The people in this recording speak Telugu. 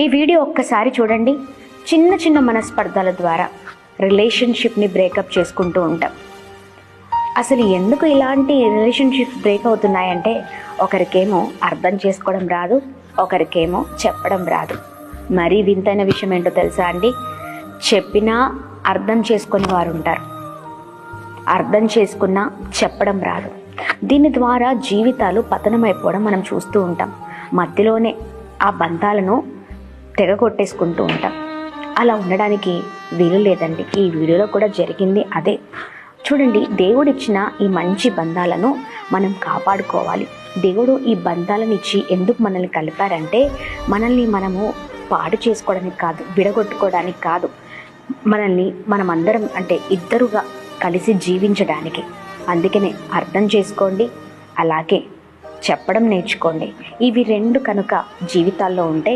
ఈ వీడియో ఒక్కసారి చూడండి. చిన్న చిన్న మనస్పర్ధల ద్వారా రిలేషన్షిప్ని బ్రేకప్ చేసుకుంటూ ఉంటాం. అసలు ఎందుకు ఇలాంటి రిలేషన్షిప్స్ బ్రేక్ అవుతున్నాయంటే, ఒకరికేమో అర్థం చేసుకోవడం రాదు, ఒకరికేమో చెప్పడం రాదు. మరీ వింతైన విషయం ఏంటో తెలుసా అండి? చెప్పినా అర్థం చేసుకొని వారు ఉంటారు, అర్థం చేసుకున్నా చెప్పడం రాదు. దీని ద్వారా జీవితాలు పతనమైపోవడం మనం చూస్తూ ఉంటాం. మధ్యలోనే ఆ బంధాలను తెగకొట్టేసుకుంటూ ఉంటాం. అలా ఉండడానికి వీలు లేదండి. ఈ వీడియోలో కూడా జరిగింది అదే. చూడండి, దేవుడిచ్చిన ఈ మంచి బంధాలను మనం కాపాడుకోవాలి. దేవుడు ఈ బంధాలను ఇచ్చి ఎందుకు మనల్ని కలిపారంటే, మనల్ని మనము పాడు చేసుకోవడానికి కాదు, విడగొట్టుకోవడానికి కాదు, మనల్ని మనమందరం అంటే ఇద్దరుగా కలిసి జీవించడానికి. అందుకనే అర్థం చేసుకోండి, అలాగే చెప్పడం నేర్చుకోండి. ఇవి రెండు కనుక జీవితాల్లో ఉంటే